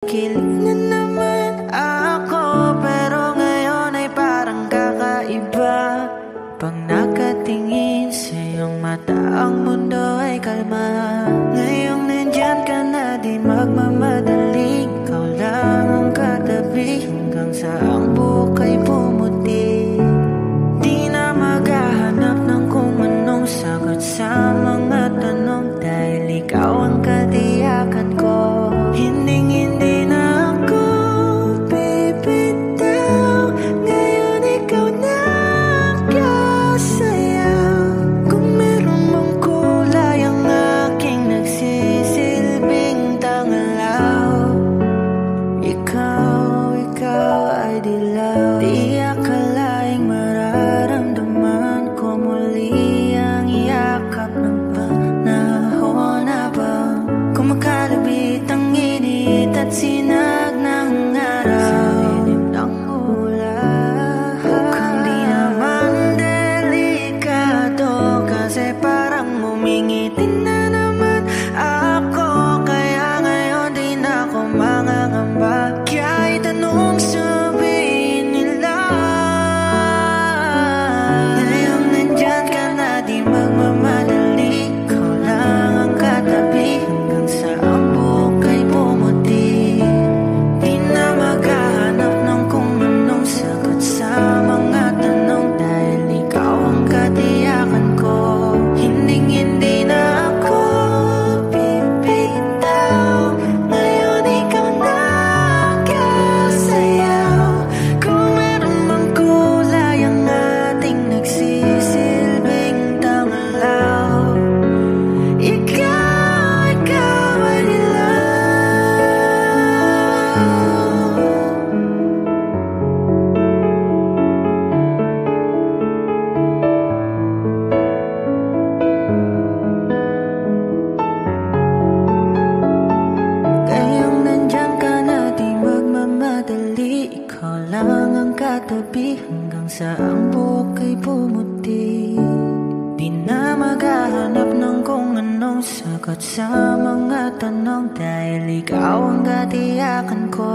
Kilig na naman ako, pero ngayon ay parang kakaiba. Pag nakatingin sa iyong mata, ang mundo ay kalma. Ngayong nandyan ka na, di magmamadali. Ikaw lang ang katabi, hanggang sa ang buhok ay pumuti. Di na maghahanap ng kung anong sagot sa mga tanong, dahil ikaw ang katiyakan ko. Hinding-hindi na ako bibitaw, ngayon ikaw na kasayaw. Kung meron mang kulay ang aking nagsisilbing tangalaw, ikaw ay dilaw. Di akalaing mararamdaman ko muli ang yakap ng panahon habang kumakalabit ang init at sinag ng araw sa lilim ng ulap. Mukhang di naman delikado, kasi parang umingiti na naman ako. Kaya ngayon di na ako mangangamba, kahit anong sabihin nila. Ngayon nandyan ka na, di magmamadali. Ikaw lang ang katabi, hanggang sa ang buhok ay pumuti. Di na maghahanap ng kung anong sagot sa mga tanong, dahil ikaw ang katiyakan ko. Hinding-hindi na ako bibitaw, ngayon ikaw na kasayaw. Kung meron mang kulay ang ating nagsisilbing tangalaw, ikaw ay dilaw. Ngayong nandyan ka na, di magmamadali. Ikaw lang ang katabi, hanggang sa ang buhok ay pumuti. Di na maghahanap ng kung anong sagot sa mga tanong, dahil ikaw ang katiyakan ko.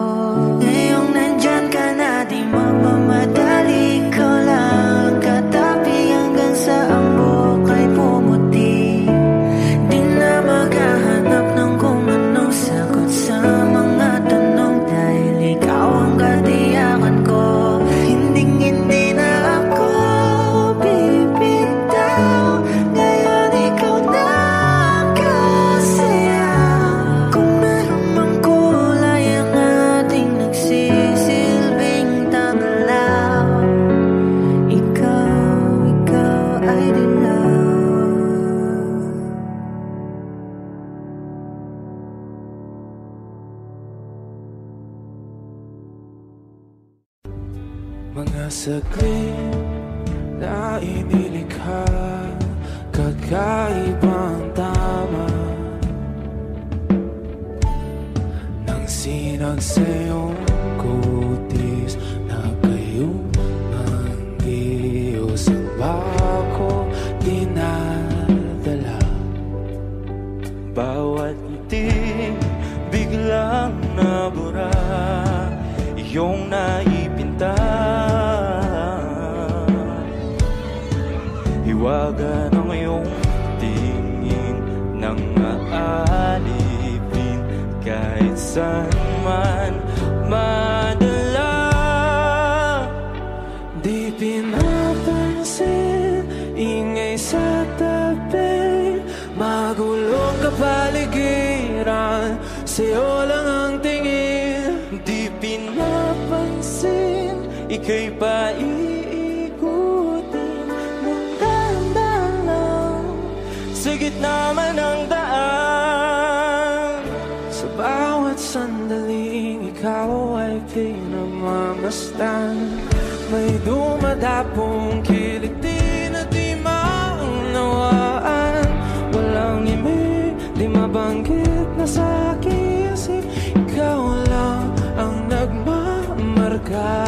Ngayong nandyan ka na, di magmamadali. Ikaw lang ang katabi, hanggang sa ang buhok ay pumuti. Di na maghahanap ng kung anong sagot sa mga tanong, dahil ikaw ang katiyakan ko. Hinding-hindi na ako bibitaw, ngayon ikaw na kasayaw. Kung meron mang kulay ang ating nagsisilbing tangalaw, ikaw ay dilaw. Mga saglit na inilikha, kakaibang tama nang sinag sa iyong kutis na kayong Diyos ang bako dinadala. Bawat ngiti biglang nabura, iyong naipinta. Hiwaga ng iyong tingin nang aalipin, kahit saan man madala. Di pinapansin, ingay sa tabi, magulong kapaligiran, sa'yo lang ang tingin. Di pinapansin, ika'y paiikutin ng dahan-dahan sa gitna man ng daan. Sa bawat sandaling ikaw ay pinagmamasdan, may dumadapong kilig di na di maunawaan. Walang imig, di mabanggit na sa aking isip, ikaw lang ang nagmamarka.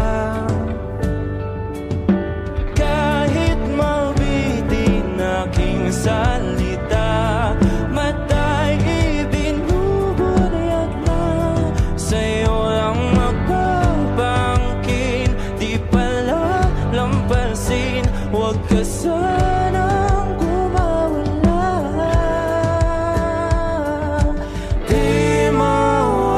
Kahit mabitin aking salita, matay ibinubunayag na sa'yo. sanang gumawala. Di mawawala.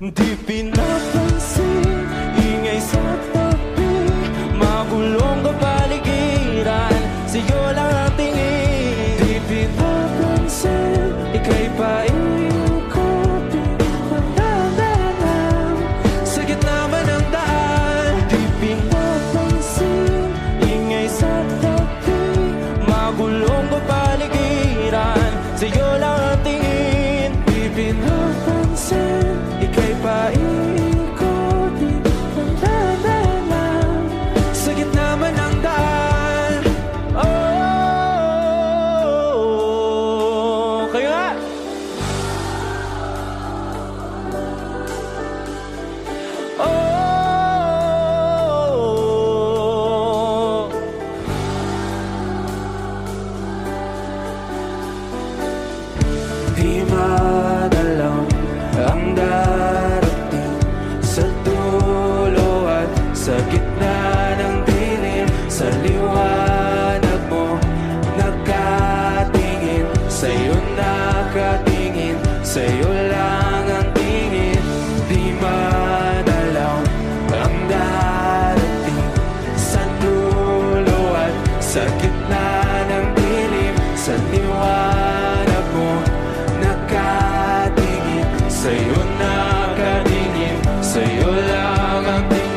Di pinapansin, ingay sa tabi, magulong kapaligiran, sa'yo lang ang tingin. Di pinapansin, ika'y paikutin ng dahan-dahan sa gitna man ng daan. Di pinapansin, ingay sa tabi, magulong kapaligiran, sa'yo lang ang tingin. Di pinapansin, ika'y paikutin ng dahan-dahan sa gitna man ng daan. Oh, kayo nga. Oh, di madalaw ang darating sa dulo at sa gitna ng dilim. Sa liwanag mo nakatingin, sa'yo nakatingin, sa'yo lang ang tingin. Di madalaw ang darating sa dulo at sa gitna ng dilim. Sa liwanag mo nakatingin, sa'yo nakatingin, sa'yo lang ang tingin.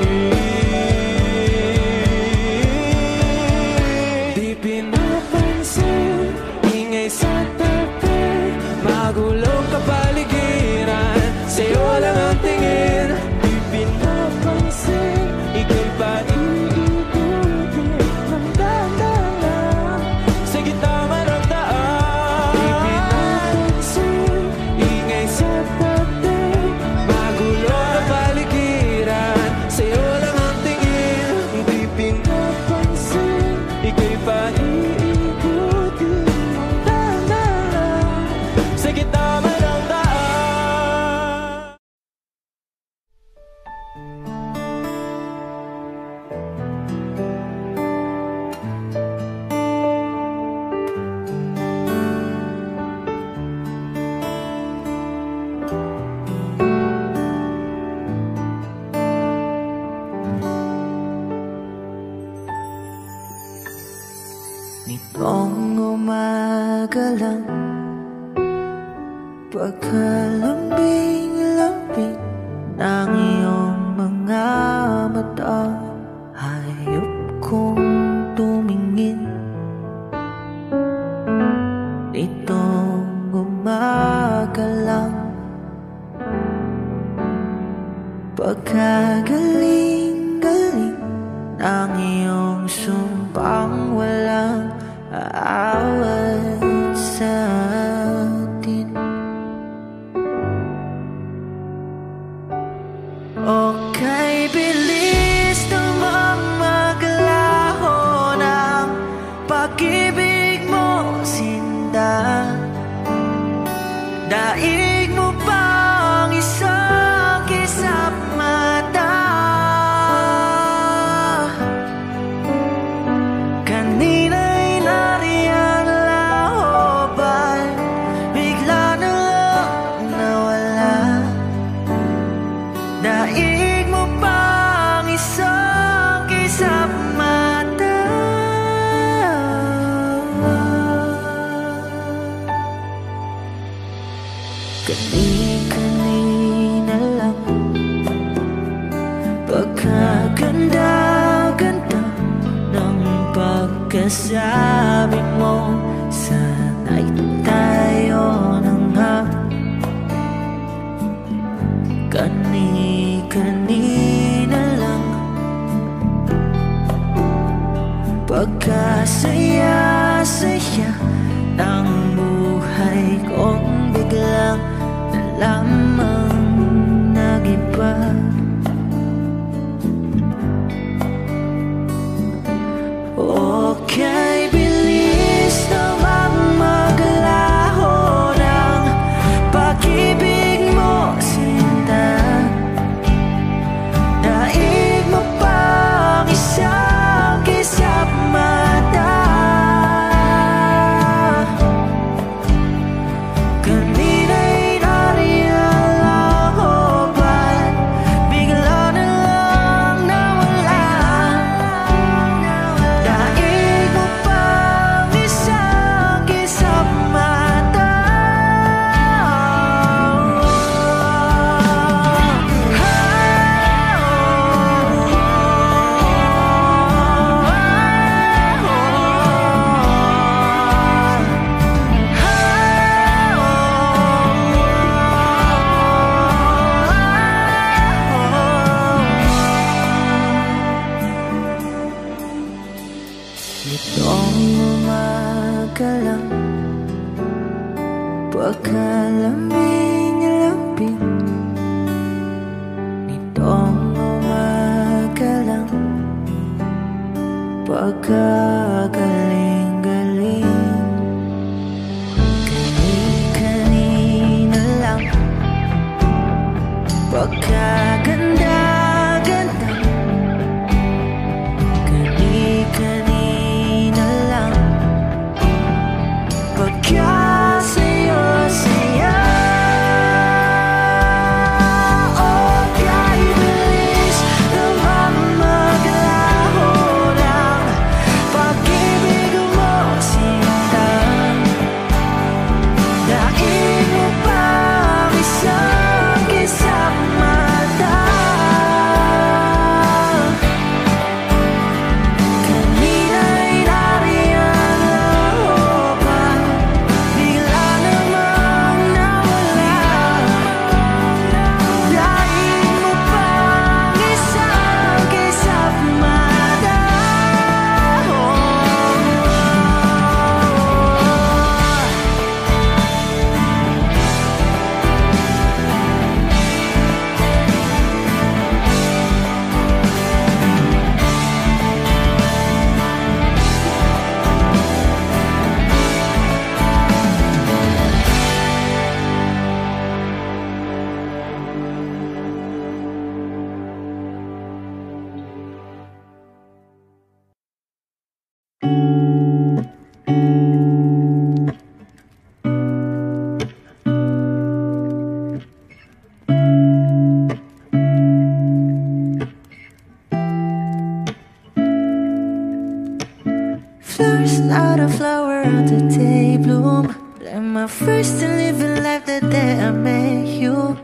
Di pinapansin, ingay sa tabi, magulong kapaligiran, sa'yo lang ang tingin. Di pinapansin, ika'y paikutin ng dahan-dahan sa gitna man ng daan. Di pinapansin, ingay sa tabi, magulong kapaligiran, sa'yo lang ang tingin. Di pinapansin, ika'y paikutin ng dahan-dahan sa gitna man ng daan. Nitong umaga lang, pagkalambing-lambing ng iyong mga mata, hayop kong tumingin. Nitong umaga lang, pagkagaling-galing ng iyong sumpang walang aawat sa atin. Okay, bilis namang maglaho ng pag-ibig mo, sinta. Daig mo pang isang kisap mata. Kanina'y nariyan lahoban, bigla na lang nawala. Daig mo pang isang kisap mata. Kani-kanina lang, pagkaganda-ganda ng pagkasabi mo, sana'y tayo na nga. Kani-kanina lang, pagkasaya-saya ng buhay kong biglang lamang nag-iba. Okay, believe ka lang, pagkalambing lambing nitong umaga lang, pagkagaling-galing kani-kanina lang, pagkaganda-ganda kani-kanina lang, pagkasayo-saya. Oh, kahit bilis naman maglaho lang, pag-ibig mo sintang, daig mo pang isang kisang mata. Kanina'y nariyan ako pa, bigla namang nawala, daig mo pang isang kisang mata. Flowers, not a flower on the day bloom, like my first and living life the day I met you.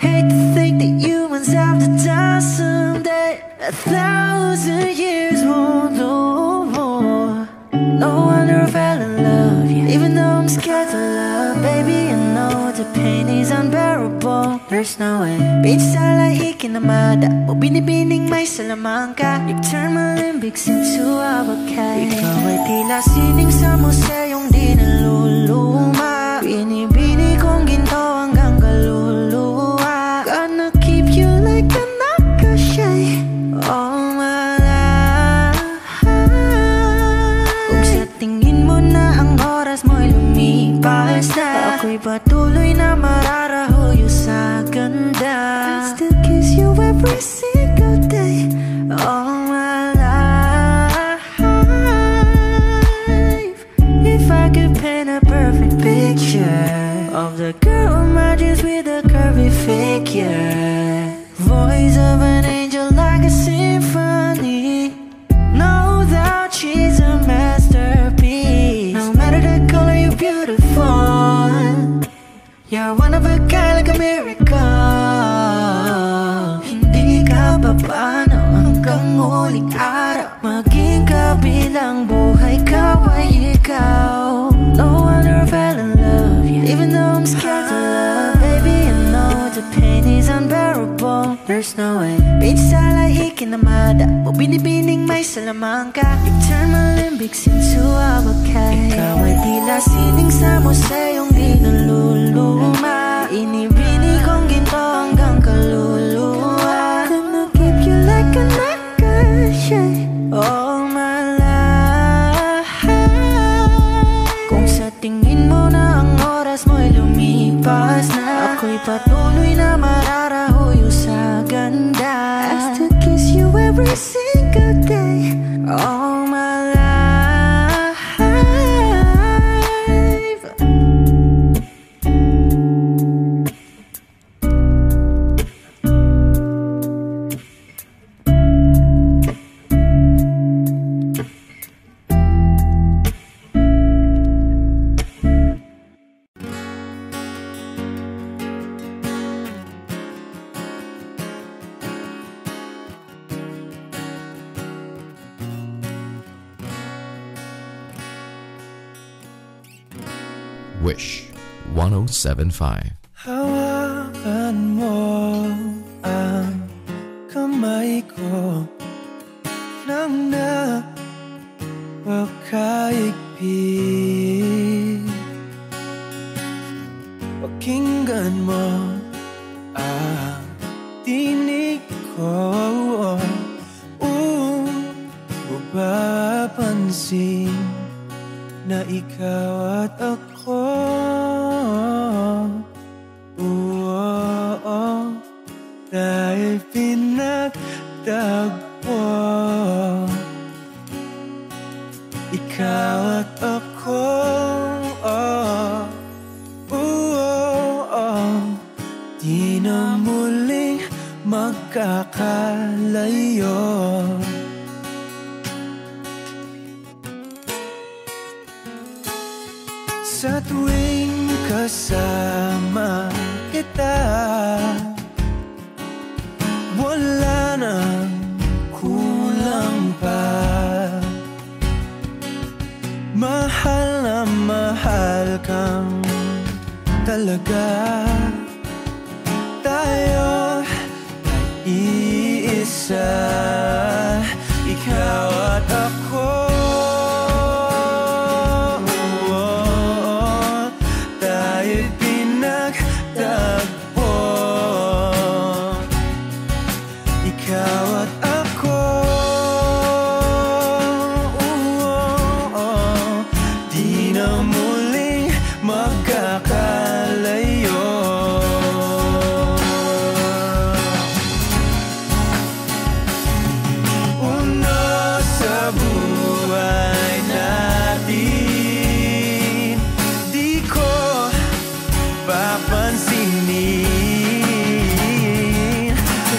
Hate to think that humans have to die someday, 1,000 years won't do more. No wonder I fell in love, yeah. Even though I'm scared to love, baby, I know the pain is unbearable. There's no way Pinsala ikinamada mo, binibining may salamangka. You turn my limbics into abakay. Ikaw ay tila sining sa museyong di naluluma, binibini kong ginto hanggang kaluluwa. Gonna keep you like a nakashay all my life. Kung sa tingin mo na ang oras mo'y lumipas na, ako'y patuloy na mararahuyo sa ganda. I still kiss you every single day all my life. If I could paint a perfect picture of the girl in my dreams with a curvy figure, voice of an angel like a symphony, no doubt she's a masterpiece. No matter the color, you're beautiful. You're one of a kind, like a miracle. Hindi ka papaano hanggang huling araw, maging kabilang buhay ka ay ikaw. No wonder I fell in love, yeah. Even though I'm scared to love, baby, I know the pain is unbearable. There's no way Pinsala ikinamada mo, binibining may salamangka. You turn my limbics into abakay. Ikaw ay tila sining sa museyong di naluluma, inibini kong ginto hanggang kaluluwa. Gonna keep you like a nakashay all my life. Kung sa tingin mo na ang oras mo'y lumipas na, ako'y patuloy na mararahuyo sa ganda. I still kiss you every single day all my life. Wish 107.5. Hawakan mo ang kamay ko nang napakaigpit. Pakinggan mo ang tinig ko, mapapansin na ikaw at ako, dahil pinagtagpo. Ikaw at ako, di na muling magkakalayo. Sa tuwing kasama kita, wala nang kulang pa. Mahal na mahal kang talaga. Tayo ay iisa, ikaw at ako. Tayo'y pinagtagpo, ikaw at ako. Di na muling magkakalayo. Buhay natin, di ko papansinin.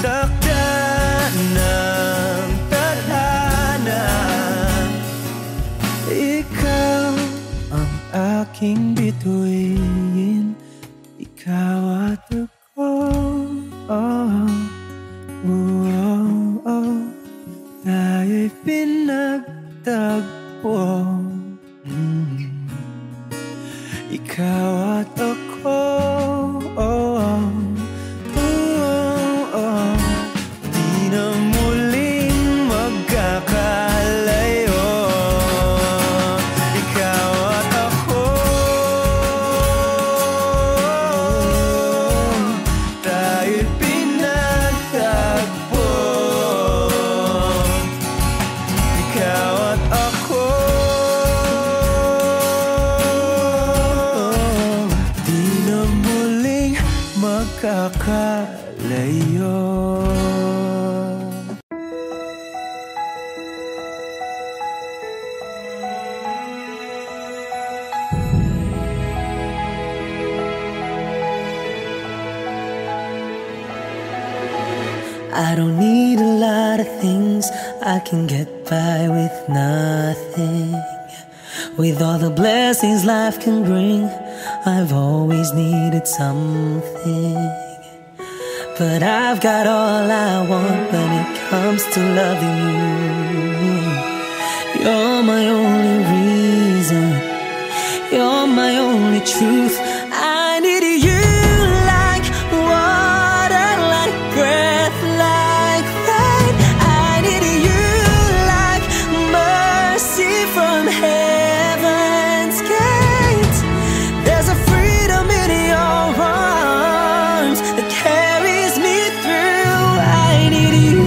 Takda ng tadhana, ikaw ang aking bituin, ikaw at ako. Tayo'y pinagtagpo, ikaw at ako. Di na muling magkakalayo. Ikaw at ako, tayo'y pinagtagpo. Ikaw at ako, di na muling magkakalayo. I don't need a lot of things, I can get by with nothing. With all the blessings life can bring, I've always needed something. But I've got all I want when it comes to loving you. You're my only reason, you're my only truth. I need you like water, like breath, like rain. I need you like mercy from heaven's gate. There's a freedom in your arms that carries me through. I need you.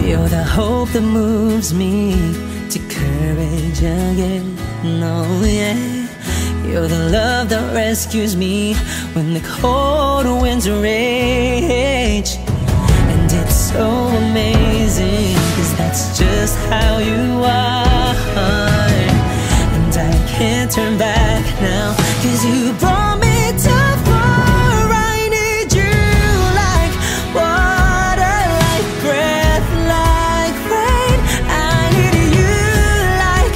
You're the hope that moves me to courage again. No, yeah. You're the love that rescues me when the cold winds rage. And it's so amazing, 'cause that's just how you are. And I can't turn back now, 'cause you brought me too far. I need you like water, like breath, like rain. I need you like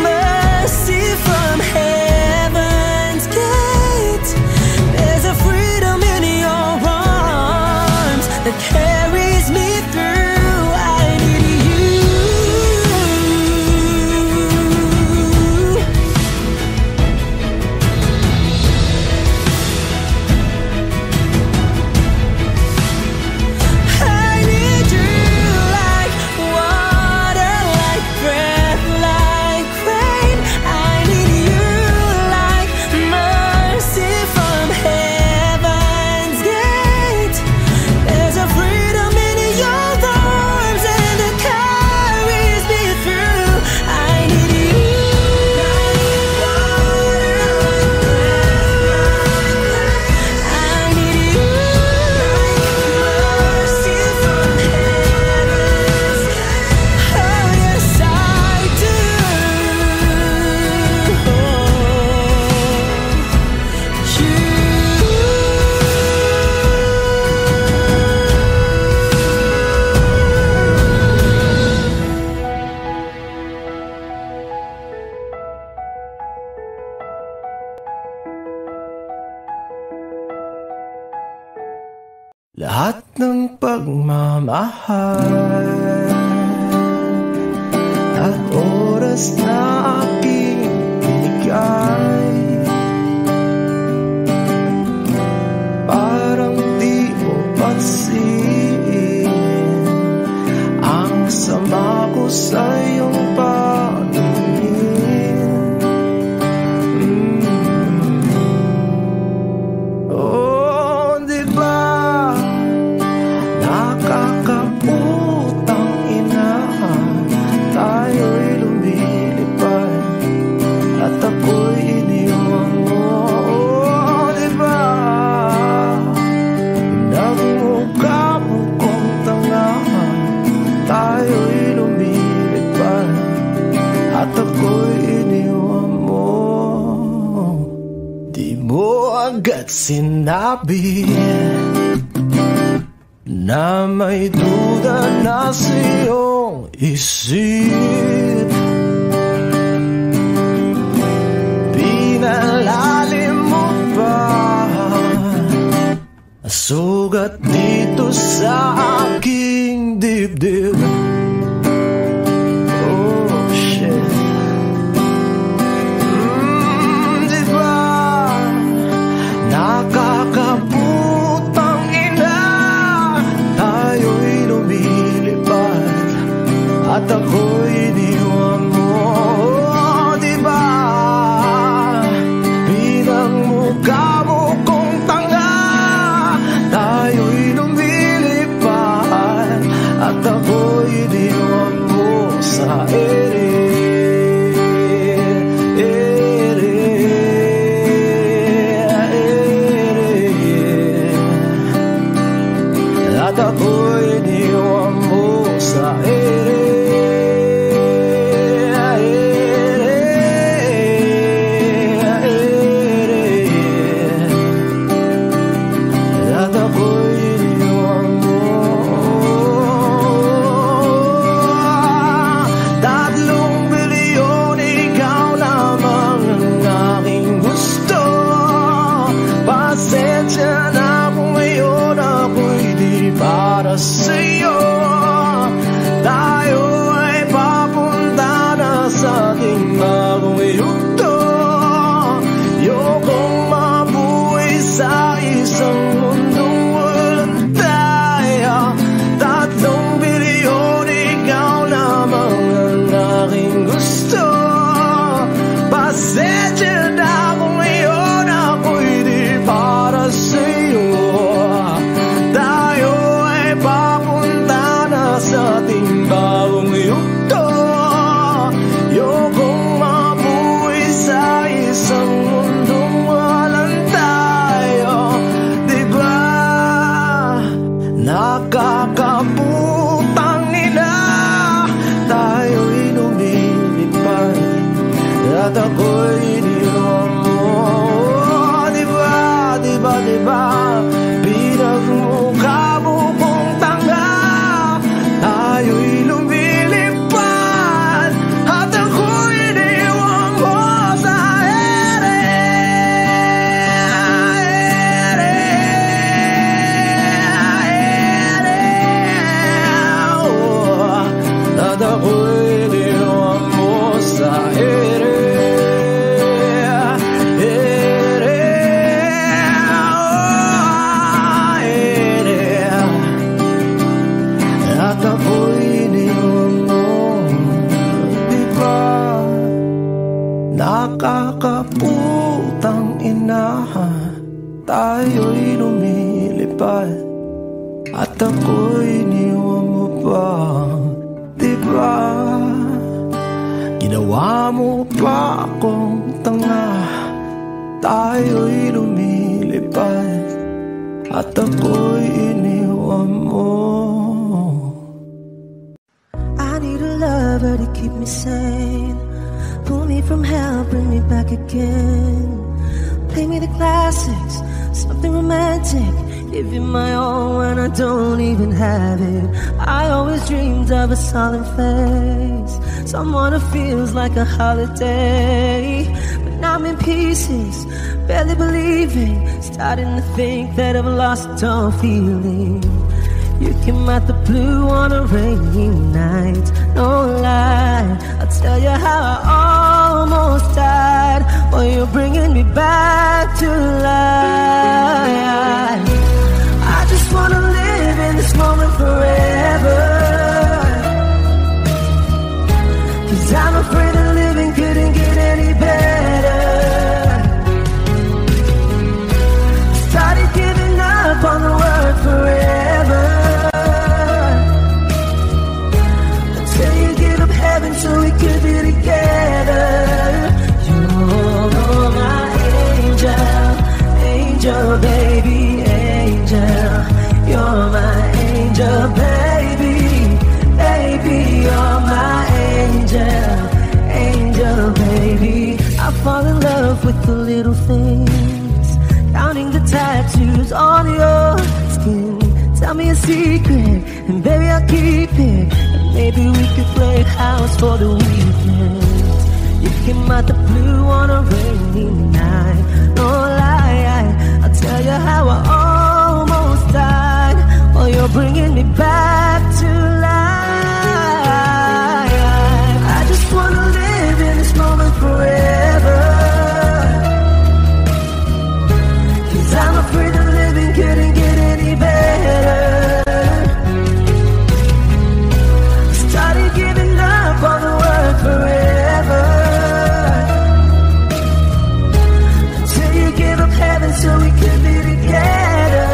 mercy from heaven's gate. There's a freedom in your arms that carries me through. I need you. ng pagmamahal at oras na aking binigay. Parang di mo pansin ang sama ko sa iyong paningin. Oh, di ba nakakaputang ina, tayo'y lumilipad at ako'y iniwan mo. Oh, di ba nagmukha mo kong tanga, tayo'y lumilipad at ako'y iniwan mo. Di mo agad sinabi na may duda na sa iyong isip. Pinalalim mo pa sugat dito sa aking dibdib. Oh shit. Di ba nakakaputang ina, tayo'y lumilipad at ako'y iniwan mo. Oh, di ba pinagmukha mo kong tanga, tayo'y lumilipad at ako'y iniwan mo sa ere. At ako'y iniwan mo sa ere. At ako'y iniwan mo. Tatlong bilyon, ikaw lamang ang aking gusto. Pasensya na kung ngayon ako'y di para sa'yo. Tayo ay papunta na sa ating bagong yugto. Ayokong mabuhay sa isang mundong walang tayo. Tatlong bilyon, ikaw lamang ang aking gusto. Pasensya na kung ngayon ako'y di para sa'yo. Tayo ay papunta na sa ating bagong yugto. Ayokong mabuhay sa isang mundong walang tayo. Di ba nakakaputang ina, tayo'y lumilipad at ako'y iniwan mo. Di ba, di ba, di ba pinagmukha mo kong tanga, tayo'y lumilipad at ako'y iniwan mo sa ere. Oh, at ako'y iniwan mo sa ere. At ako'y iniwan mo. Di ba nakakaputang ina, tayo'y lumilipad at ako'y iniwan mo pa. Di ba ginawa mo pa akong tanga, tayo'y lumilipad at ako'y iniwan mo. I need a lover to keep me sane, pull me from hell, bring me back again. Play me the classics, something romantic, give you my all when I don't even have it. I always dreamed of a solemn face, someone who feels like a holiday. But now I'm in pieces, barely believing, starting to think that I've lost all feeling. You came out the blue on a rainy night. No lie, I'll tell you how I almost died. While you're bringing me back to life. I just wanna live in this moment forever. 'Cause I'm afraid that living couldn't get any better. Started giving up on the word forever. Until you give up heaven so we could be together. You're my angel, angel baby, angel. You're my angel baby, baby. You're my angel, angel baby. I fall in love with the little things, counting the tattoos on your skin. Tell me a secret, and baby I'll keep it. And maybe we could play house for the weekend. You came out the blue on a rainy night. No lie, I'll tell you how I almost died. While you're bringing me back to life. I just wanna live in this moment forever. 'Cause I'm afraid that living couldn't get any better. Started giving up on the word forever. Until you give up heaven so we could be together.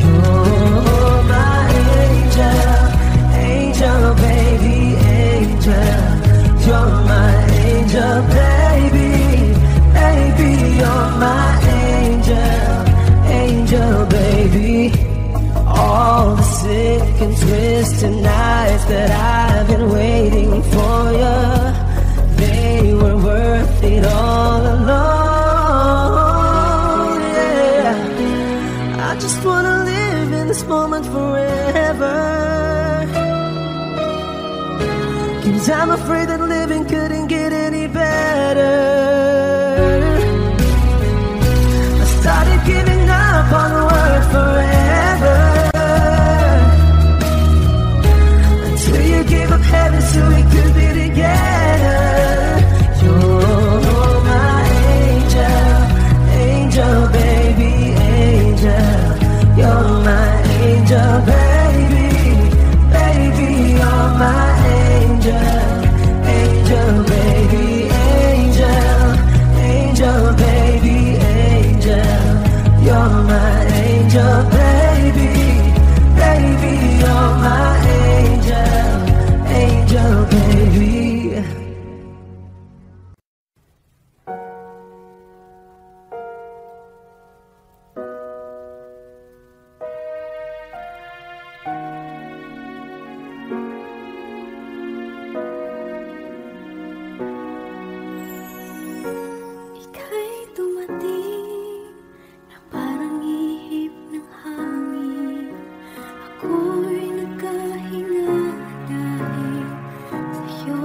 You're my angel, angel baby, angel. You're my angel baby, baby. You're my angel, angel baby. All the sick and twisted nights that I've been waiting for you, they were worth it all alone. Yeah, I just wanna live in this moment forever. 'Cause I'm afraid that living couldn't get any better. I started giving up on the word forever. Until you gave up heaven so we could be together. You're my angel, angel baby, angel. You're my angel baby, baby. You're my angel, angel baby, angel, angel baby, angel. You're my angel baby, baby. You're my angel, angel baby. Ika'y dumating na parang ihip ng hangin. Ako'y nagkahinga dahil sa'yo.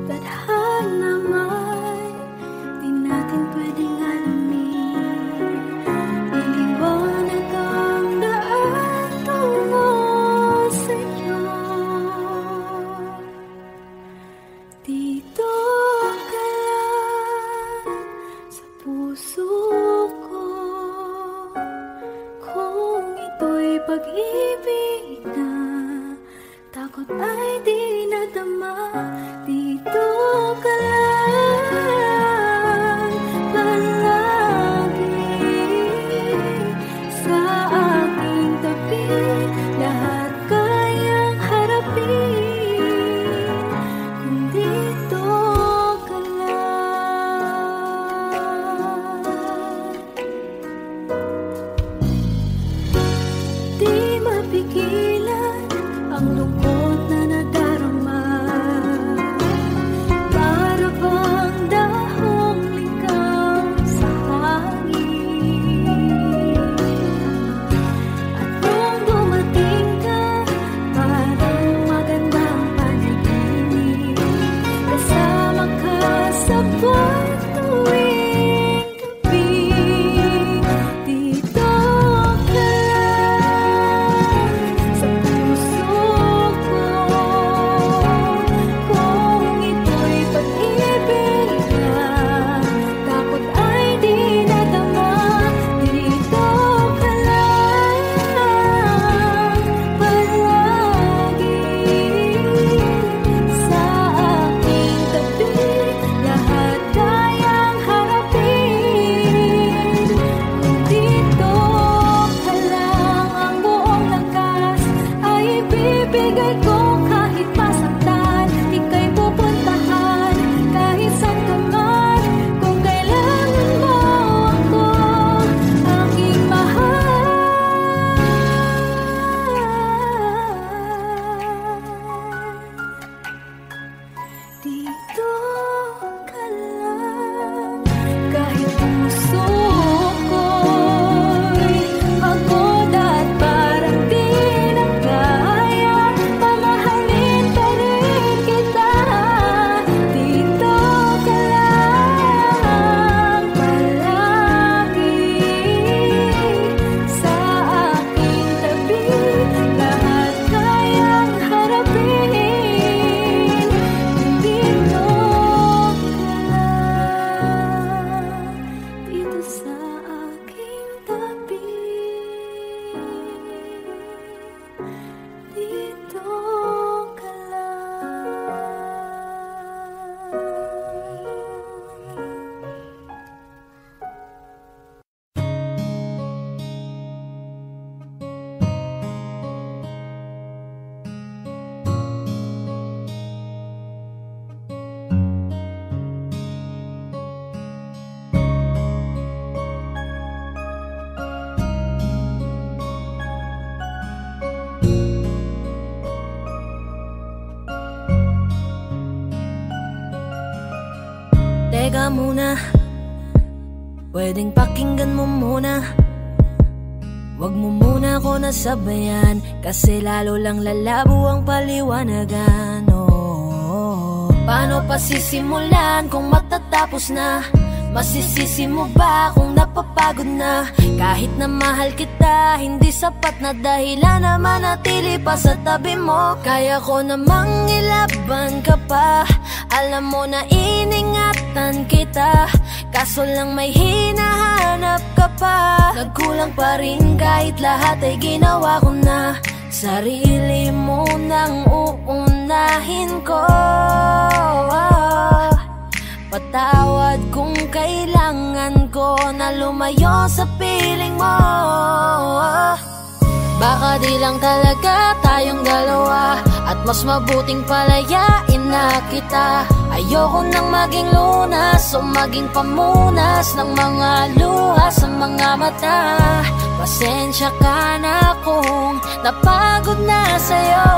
Tadhana may di natin pwedeng alamin. Iliwanag ang daan tungo sa'yo. Dito ka lang sa puso ko. Kung ito'y pag-ibig na takot ay di nadama. Dito ka lang palagi sa aking tabi. Lahat kayang harapin kung dito ka lang. Di mapigilan ang lungkot na nadarama. Para bang muna, pwedeng pakinggan mo muna. Wag mo muna ako nasabayan, kasi lalo lang lalabo ang paliwanagan. Paano pa sisimulan kung matatapos na? Masisisi mo ba kung napapagod na? Kahit na mahal kita, hindi sapat na dahilan na manatili pa sa tabi mo. Kaya ko namang ilaban ka pa, alam mo na iningatan kita, kaso lang may hinahanap ka pa. Nagkulang pa rin kahit lahat ay ginawa ko na. Sarili mo nang uunahin ko. Patawad kung kailangan ko na lumayo sa piling mo. Baka di lang talaga tayong dalawa, at mas mabuting palayain na kita. Ayoko nang maging lunas o maging pamunas ng mga luha sa mga mata. Pasensya ka na kung napagod na sa'yo.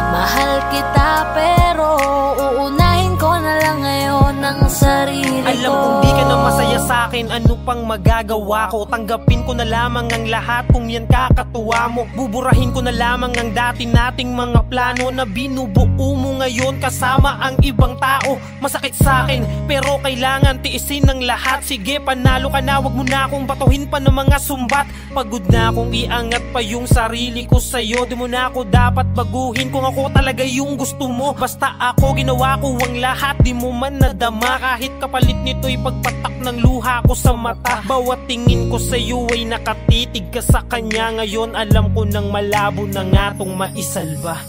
Mahal kita pero uunahin ko na lang ngayon ang sarili ko. Alam kong di ka na masaya sa'kin, ano pang magagawa ko? Tanggapin ko na lamang ang lahat kung yan kakatuwa mo. Buburahin ko na lamang ang dati nating mga plano na binubuo mo ngayon kasama ang ibang tao. Masakit sa'kin pero kailangan tiisin ng lahat. Sige, panalo ka na, wag mo na akong batuhin pa ng mga sumbat. Pagod na akong iangat pa yung sarili ko sa'yo. Di mo na ako dapat baguhin kung ako talaga yung gusto mo. Basta ako ginawa ko ang lahat, di mo man nadama. Kahit kapalit nito'y pagpatak ng luha ko sa mata. Bawat tingin ko sa'yo ay nakatitig ka sa kanya. Ngayon alam ko nang malabo na nga tong maisalba.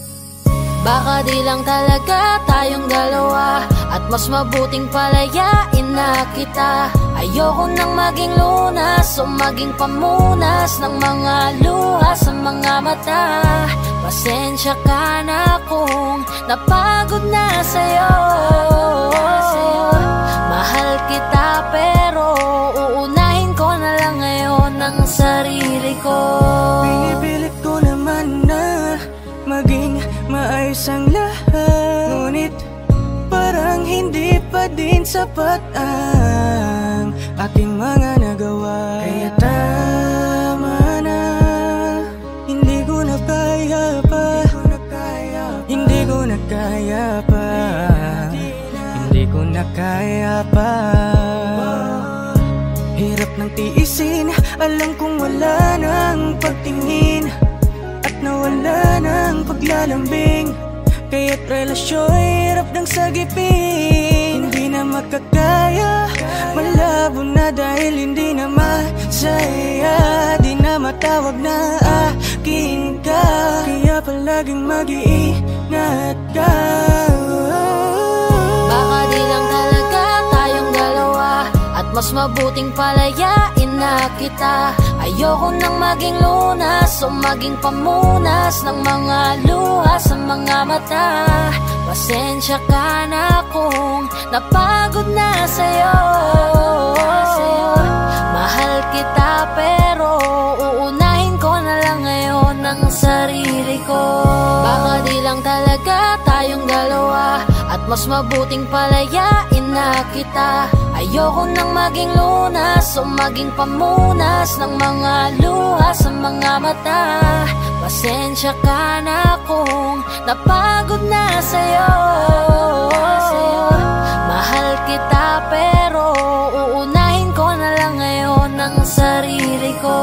Baka di lang talaga tayong dalawa, at mas mabuting palayain na kita. Ayoko nang maging lunas o maging pamunas ng mga luha sa mga mata. Pasensya ka na kung napagod na sa'yo. Mahal kita pero uunahin ko na lang ngayon ang sarili ko. Pinipilit ko naman na maging maayos ang lahat, ngunit parang hindi pa din sapat ang aking mga nagawa. Kaya tama na, hindi ko na kaya pa, hindi ko na kaya pa, hindi ko na kaya pa. Hirap ng tiisin, alam kong wala nang pagtingin at nawala ng paglalambing. Kaya't relasyo'y hirap ng sagipin. Hindi na makakaya, malabo na dahil hindi na masaya. Di na matawag na akin ka, kaya palaging mag-iingat ka. Baka di lang talaga tayong dalawa, at mas mabuting palayain na kita. Ayoko nang maging lunas o maging pamunas ng mga luha sa mga mata. Pasensya ka na kung napagod na sa'yo. Mahal kita pero uunahin ko na lang ngayon ang sarili ko. Baka di lang talaga tayong dalawa, at mas mabuting palayain na kita. Ayoko nang maging lunas o maging pamunas ng mga luha sa mga mata. Pasensya ka na kung napagod na sa'yo. Mahal kita pero uunahin ko na lang ngayon ang sarili ko.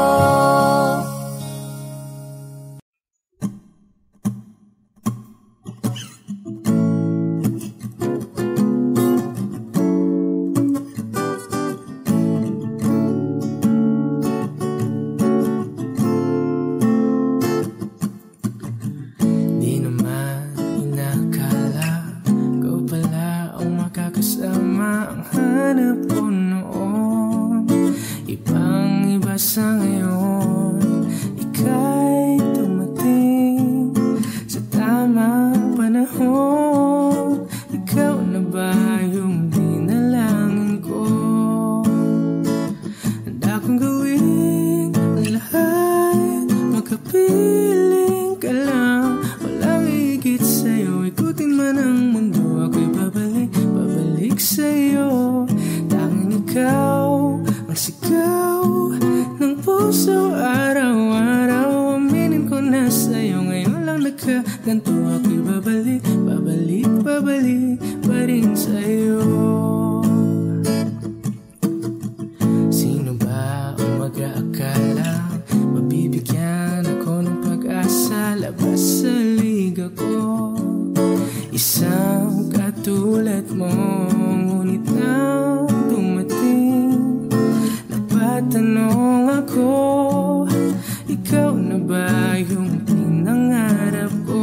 Sa ngayon, ika'y dumating sa tamang panahon. Ikaw na ba yung dinalangin ko? Handa kong gawin ang lahat, makapiling ka lang. Walang higit sa'yo, ikutin man ang mundo. Ako'y babalik ganito ako'y babalik, babalik, babalik pa rin sa'yo. Sino ba ang mag-aakala mabibigyan ako ng pag-asa labas sa liga ko? Isang katulad mo, ngunit nang dumating, napatanong ako, ikaw na ba yung pinangarap ko?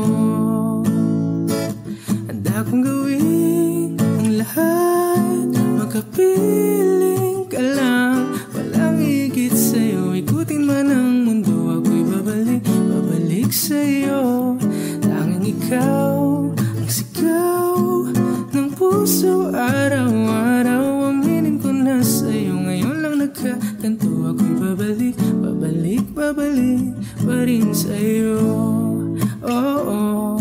Handa kong gawin ang lahat, makapiling ka lang, walang higit sa'yo. Ikutin man ang mundo, ako'y babalik, babalik sa'yo. Tanging ikaw ang sigaw ng puso, araw-araw. Aminin ko na sa'yo, ngayon lang nagkaganto. Ako'y babalik, babalik, babalik pa rin sa'yo. Oh, oh,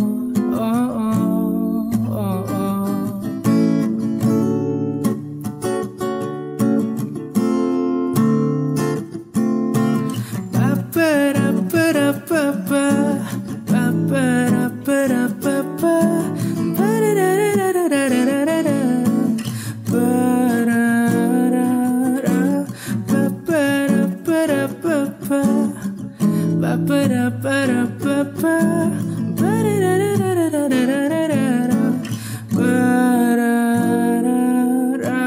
oh, oh, oh, oh. Pa-pa-ra-pa-ra-pa-pa, pa-pa-ra-pa-ra-pa-pa, pa-ra-ra-ra-ra-ra-ra-ra-ra, pa-ra-ra-ra, pa-pa-ra-pa-ra-pa-pa, pa-pa-ra-pa-ra-pa-pa, pa-ra-ra-ra-ra-ra-ra-ra-ra, pa-ra-ra-ra-ra.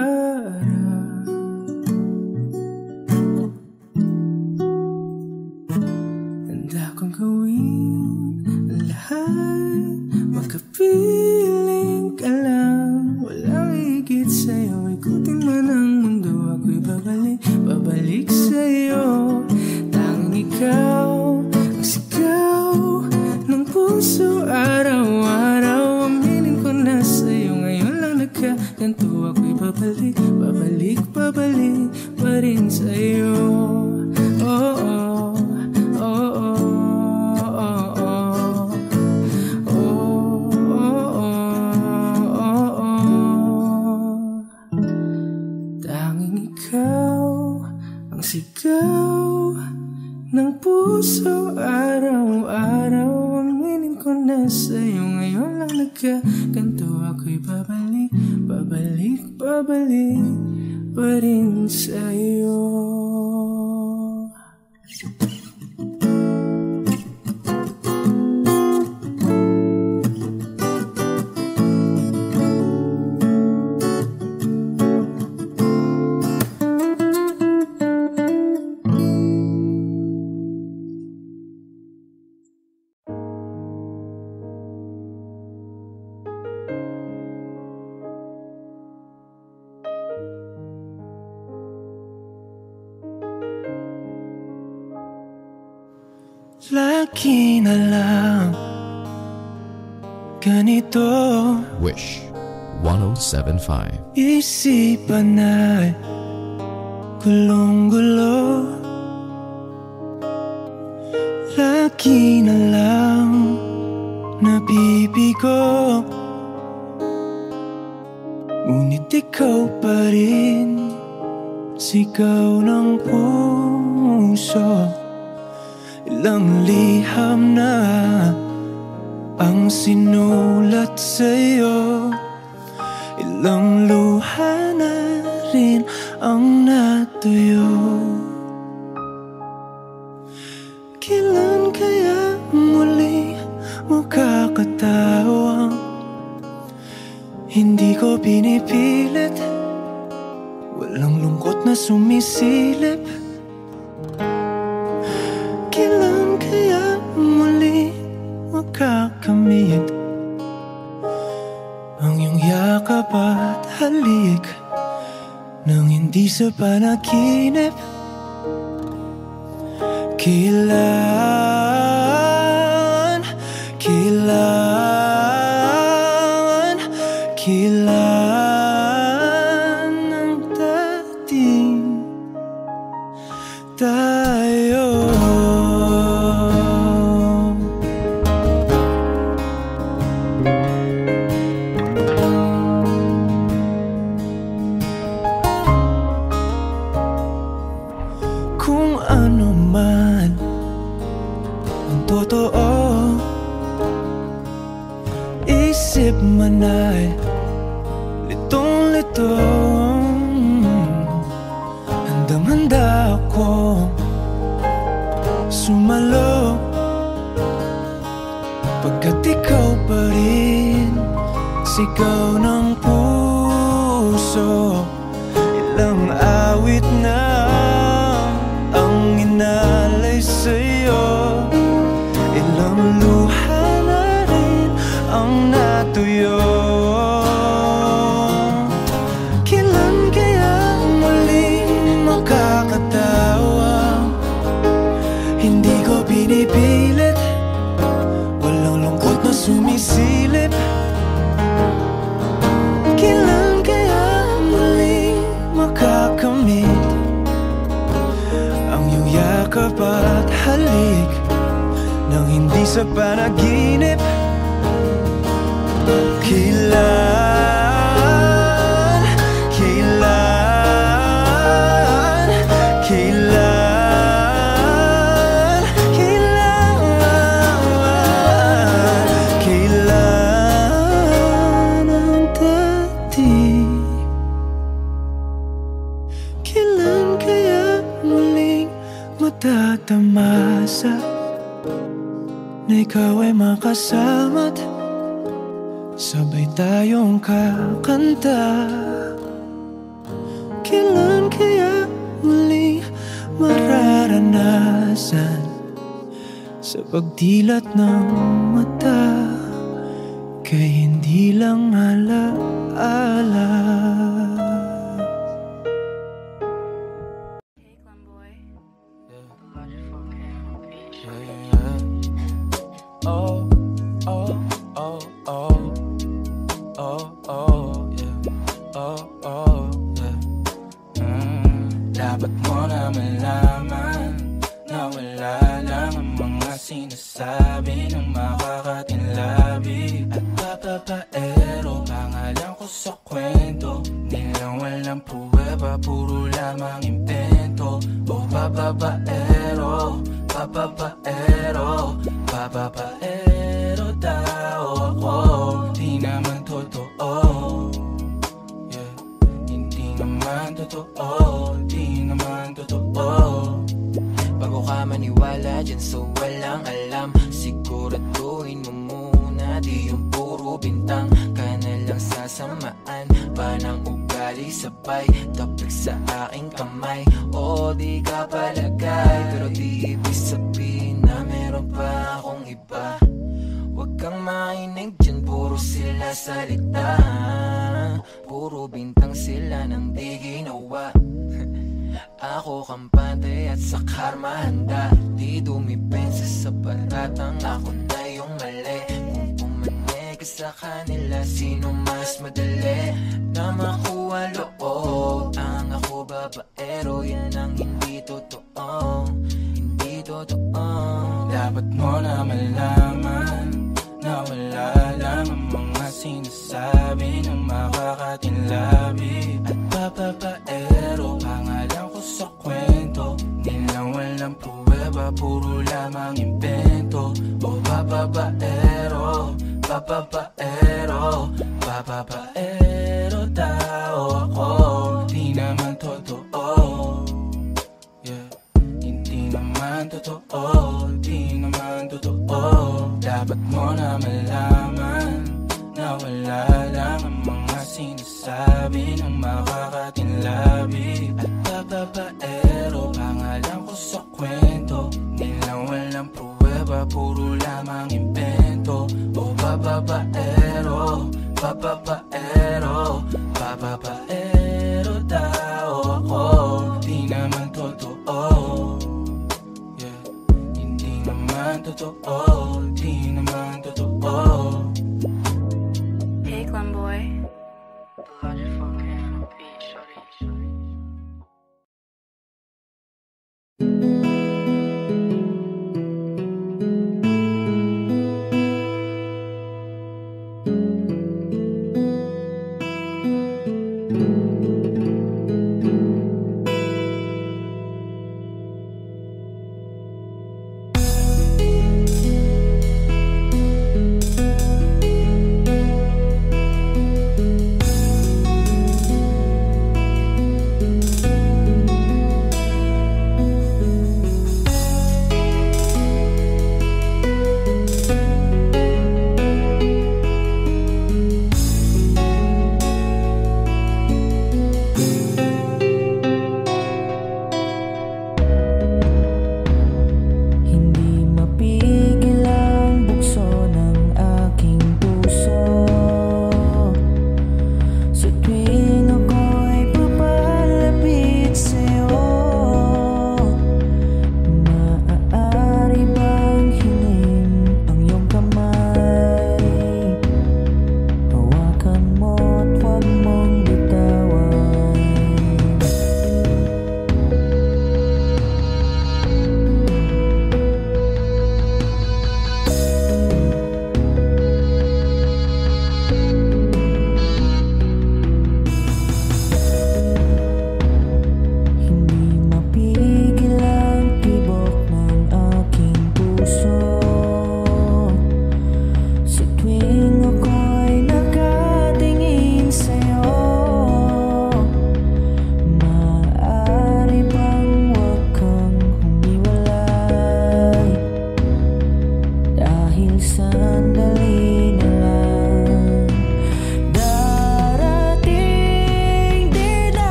Handa kong gawin ang lahat, makapiling ka lang, walang higit sa'yo. Ikutin man ang mundo, ako'y babalik, babalik sa'yo. Tanging ikaw ang sigaw ng puso, araw-araw. Aminin ko na sa'yo, ngayon lang nagkaganto. Ako'y babalik, babalik, babalik pa rin sa'yo. Oh, oh, oh, oh, oh, oh, oh, oh, oh. Tanging ikaw ang sigaw ng puso, araw-araw. Aminin ko na sa'yo, ngayon lang nagkaganto. Ako'y babalik, babalik, babalik pa rin sa'yo. Lagi na lang ganito, Wish 107.5. isipan ay gulong-gulo. Lagi na lang nabibigo, ngunit ikaw pa rin, sigaw ng puso. Ilang liham na ang sinulat sa'yo, ilang luha na rin ang natuyo. Kailan kaya muli mo kakatawang hindi ko pinipilit, walang lungkot na sumisilip. Kailan kaya muli makakamit ang iyong yakap at halik nang hindi sa panaginip? Kailan, kailan, kailan ang dating tayo? Kung ano man ang totoo, isip man ay litong-litong, handang-handa akong sumalo, pagkat ikaw pa rin sigaw ng puso. Ilang awit na ang inalay sa'yo, ilang luha na rin ang natuyo. Kailan kaya muling makakatawa? Hindi ko pinipilit, walang lungkot na sumisilip. Kailan kaya muling makakamit ang iyong yakap at halik nang hindi sa panaginip? Kailan, kailan, kailan, kailan, kailan ang dating? Kailan kaya muling matatamasa na ikaw ay makasama't sabay tayong kakanta? Kailan kaya muling mararanasan sa pagdilat ng mata kay hindi lang alaala? Oh, oh, oh, oh, oh, oh, yeah. Oh, oh, yeah. Dapat mo na malaman na wala lang ang mga sinasabi ng makakatinlabi at papapaero. Pangalan ko sa kwento, nilang walang pruweba, puro lamang impento. Oh, papapaero, papapaero, papapaero daw ako. Di naman totoo, yeah. Hindi naman totoo, di naman totoo. Bago ka maniwala dyan so walang alam, siguraduhin mo muna di yung puro bintang ka na lang sasamaan pa ng ugali sabay tapik sa aking kamay. O di ka palagay pero di ibig sabihin na meron pa akong iba. Huwag kang mainig dyan, puro sila salita, puro bintang sila nang di ginawa. Ako kampante at sa karma handa, di dumipensa sa paratang ako na yung mali. Kung pumanig sa kanila, sino mas madali na makuha loob? Ang ako babaero, yan ang hindi totoo, hindi totoo. Dapat mo na malaman na wala lang ang mga sinasabi ng makakatinlabi at papapaero. Pangalan ko sa kwento, nilang walang pruweba, puro lamang impento. O papapaero, papapaero, papapaero daw ako. Di naman totoo, yeah. Hindi naman totoo, di naman totoo. Dapat mo na malaman na wala lang ang mga sinasabi ng makakatinlabi at papapaero. Pangalan ko sa kwento, nilang walang pruweba, puro lamang impento. O papapaero, papapaero, papapaero daw ako. Di naman totoo, yeah. Hindi naman totoo, di naman totoo. Hey, Glenboy.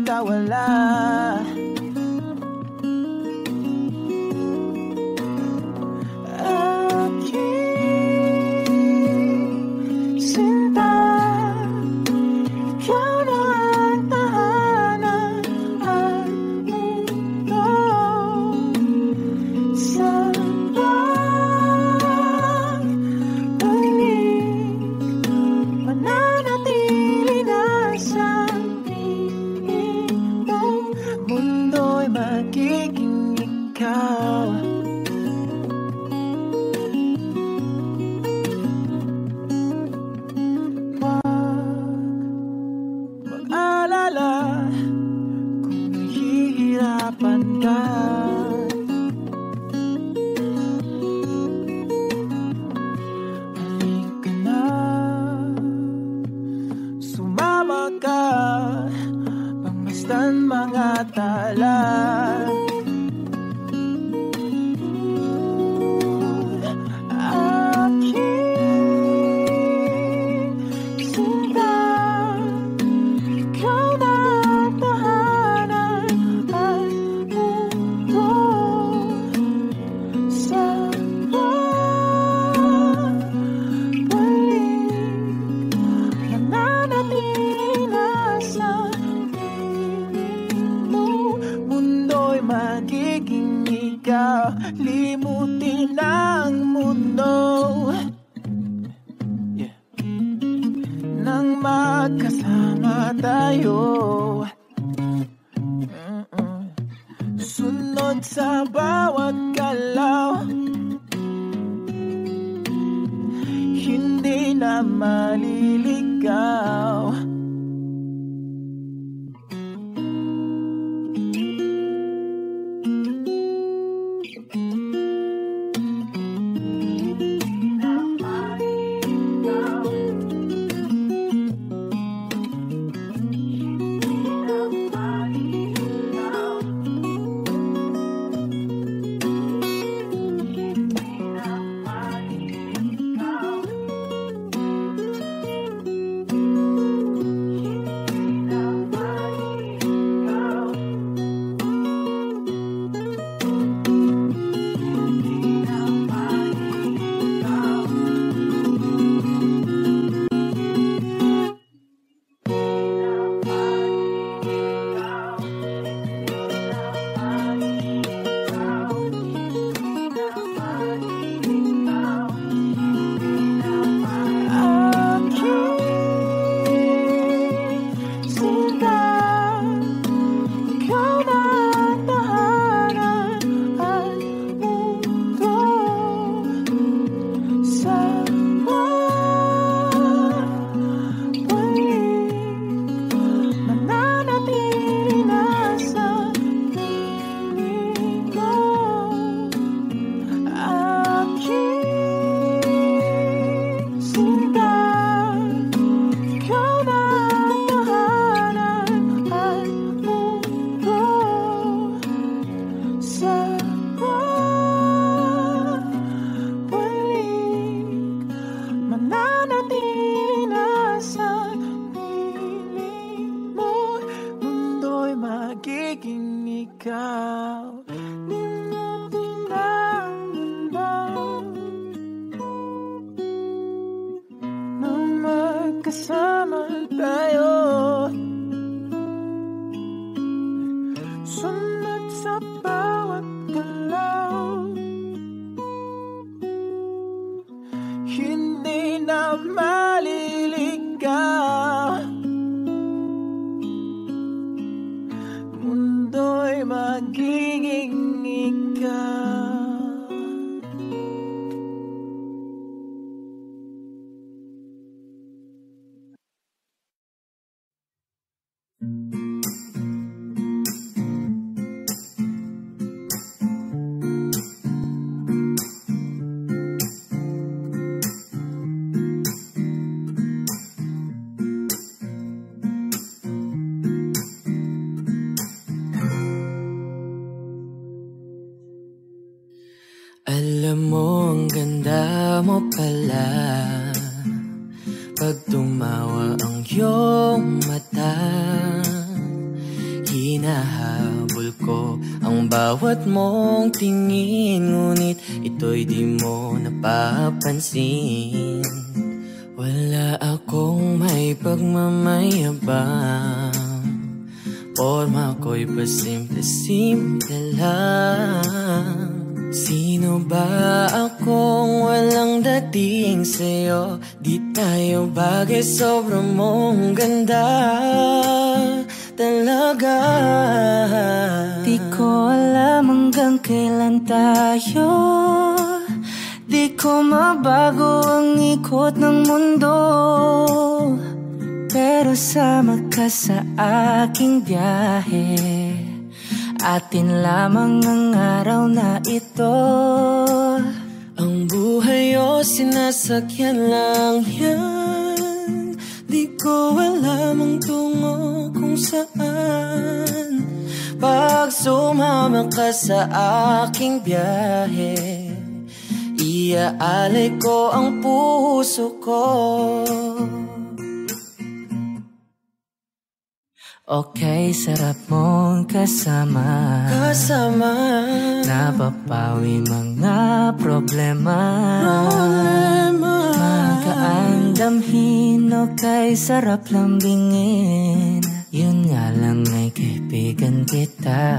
makawala. Limutin ang mundo, nang magkasama tayo. Sunod sa bawat galaw, hindi na maliligaw. Alam mo, ang ganda mo pala pag tumawa ang iyong mata. hinahabol ko ang bawat mong tingin, ngunit ito'y di mo napapansin. Wala akong may pagmamayabang, forma ko'y pasimple-simple lang. Sino ba akong walang dating sa'yo? Di tayo bagay, sobrang mong ganda talaga. Di ko alam hanggang kailan tayo, di ko mabago ang ikot ng mundo, pero sama ka sa aking biyahe. Atin lamang ang araw na ito. Ang buhay o sinasakyan lang yan, di ko alam ang tungo kung saan. Pag sumama ka sa aking biyahe, iaalay ko ang puso ko. Okay, sarap mong kasama, napapawi mga problema. Magaan damhin, okay, sarap lambingin. Yun nga lang ay kaibigan kita.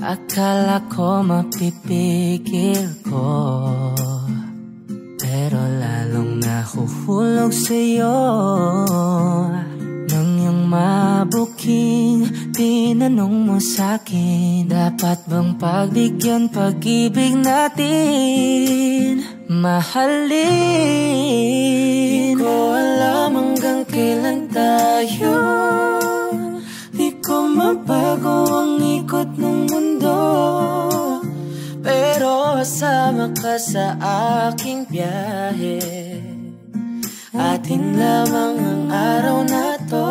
Akala ko mapipigil ko, pero lalong nahuhulog sa'yo. Nang yung mabuking tinanong mo sa'kin, dapat bang pagbigyan pag-ibig natin, mahalin? Di ko alam hanggang kailan tayo, di ko mabago ang ikot ng mundo, pero sama ka sa aking biyahe. Atin lamang ang araw na to.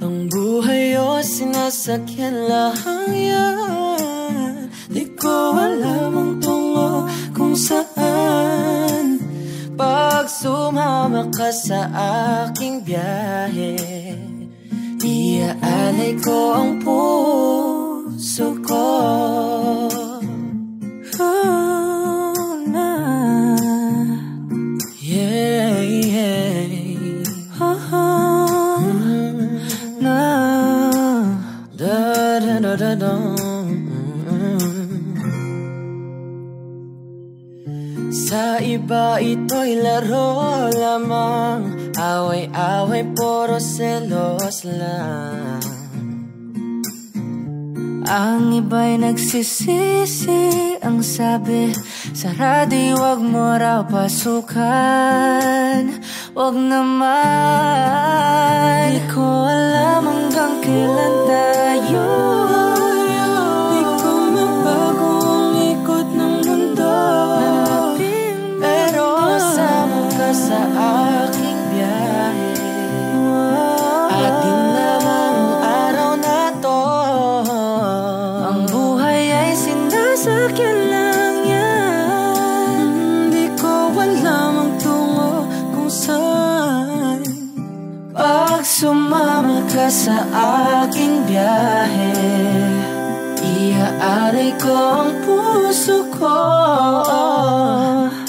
Ang buhay o sinasakyan lang yan, di ko alam ang tungo kung saan. Pag sumama ka sa aking biyahe, iaalay ko ang puso ko. Sa iba ito'y laro lamang, away-away puro selos lang. Ang iba'y nagsisisi, ang sabi sa radio, wag mo raw pasukan. Wag naman, di ko alam hanggang kailan tayo, di ko mabago ang ikot ng mundo, pero sama ka sa aking biyahe. Atin lamang ang araw na to. Ang buhay ay sinasakyan lang yan, di ko alam ang tungo kung saan. Pag sumama ka sa aking biyahe, iaalay ko ang puso ko.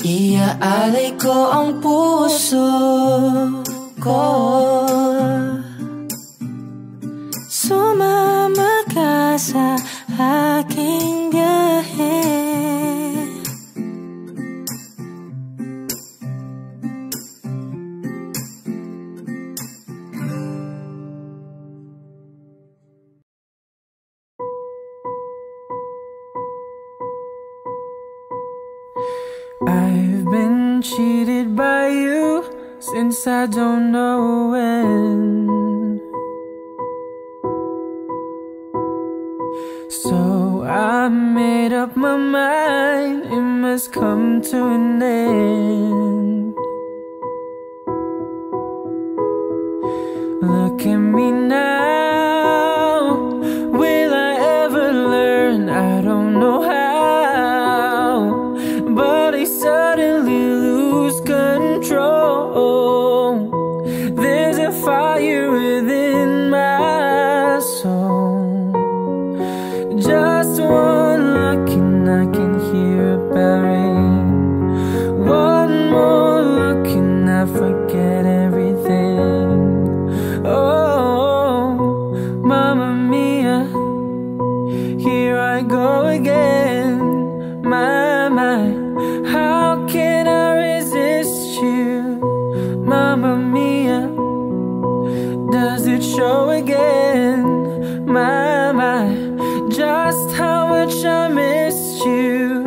Iaalay ko ang puso ko. Sumama ka sa aking biyahe. I've been cheated by you since I don't know when. So I made up my mind, it must come to an end. Look at me now, will I ever learn? I don't know how, but I suddenly lose control. There's a fire within my despairing. One more look and I forget everything. Oh, Mamma Mia, here I go again. My, how can I resist you? Mamma Mia, does it show again? My, just how much I missed you.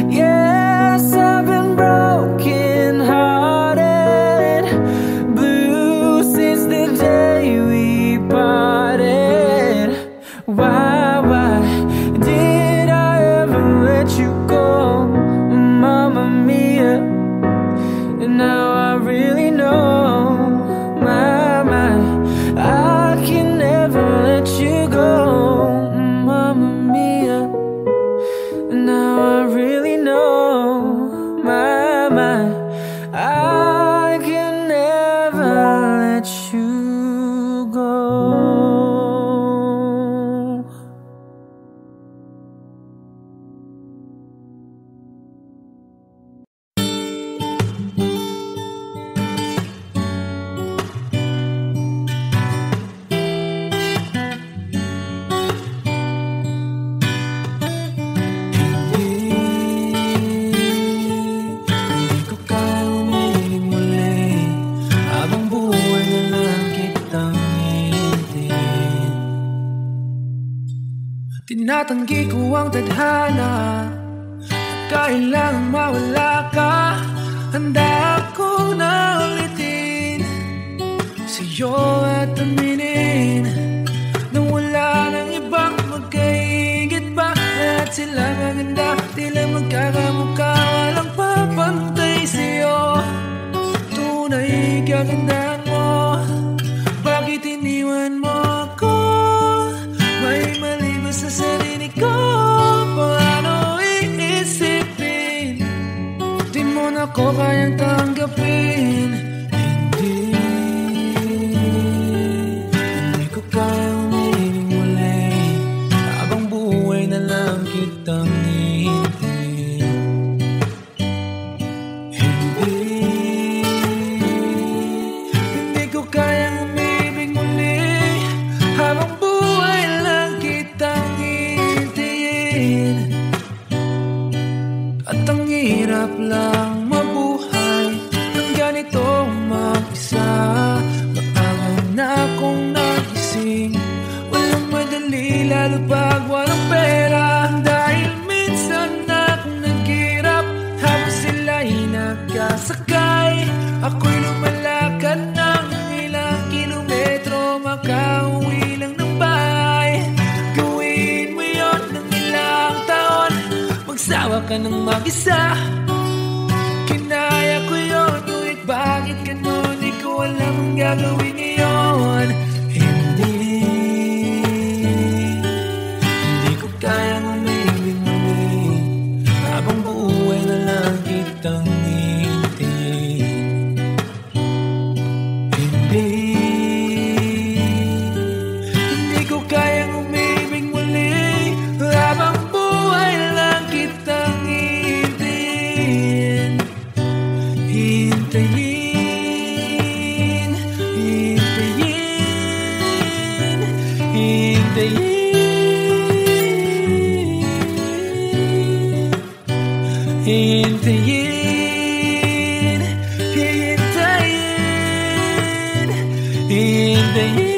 Yes, I've been broken hearted, blue since the day we parted. Why did I ever let you go, Mamma Mia? And now I really know, my, I can never let you go, Mamma Mia. And now I really know, my, I can never let you go. Tinatanggi ko ang tadhana at kailangang mawala ka. Handa ako na ulitin sa'yo at aminin na wala nang ibang magkaigit pa. At sila maganda, tila magkakamukha, walang papantay sa'yo. Tunay kagandahan mo, bakit iniwan mo ako? May mali ba sa sarili ko? Paano iisipin? Di mo na ko kayang tanggapin. Hindi ko kayang umiling muli, habang buhay na lang kitang hihintayin. Hindi ko kayang umibig muli, habang buhay lang kitang hihintayin. At ang hirap lang mabuhay ng ganito mag-isa. Maaga na akong nagising, walang madali lalo pag walang pera. Dahil minsan akong naghirap habang sila'y nagkasakay. Ako'y lumalakad ng ilang kilometro, makauwi lang ng bahay. Gawin mo yun ng ilang taon, magsawa ka ng mag-isa. Kinaya ko yun, ngunit bakit ganon? Di ko alam ang gagawin ngayon. Hindi ko kayang umibig muli, habang buhay na lang kitang hihintayin. Hindi ko kayang umibig muli, habang buhay lang kitang hihintayin. Hintayin, hintayin, hintayin. Hintayin, hintayin, hintayin.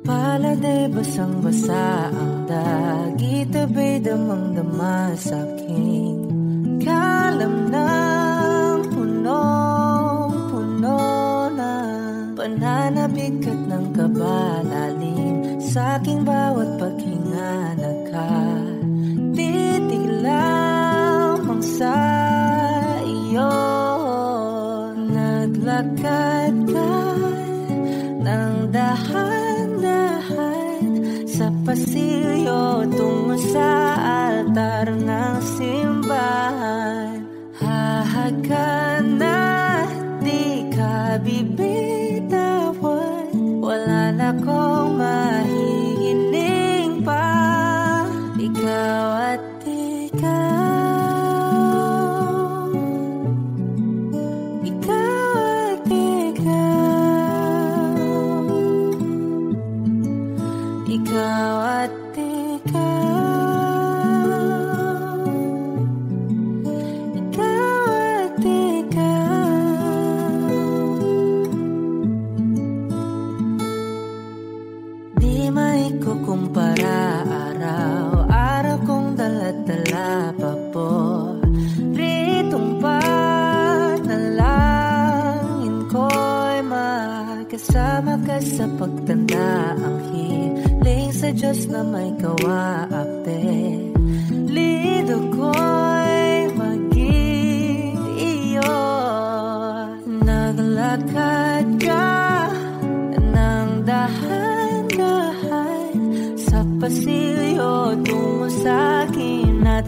Pala'y basang-basa ang dagit, abay damang-dama sa aking kalam ng punong-puno na pananabik at ng kaba. sa aking bawat paghinga. Nakatitig lamang sa iyo. Naglakad ka ng dahan-dahan sa pasilyo tungo sa altar ng simbahan. Hahagan na di ka bibitawan, wala na kong mahihiling pa. Ikaw at ikaw, ikaw at ikaw, ikaw at kumpara, araw-araw kong dala-dala pa po ritong panalangin ko'y makasama ka sa pagtanda. Ang hiling sa Diyos na may kawaape, lido ko'y maging iyo. Naglakad ka ng dahan-dahan sa pasilyo tungo sa akin at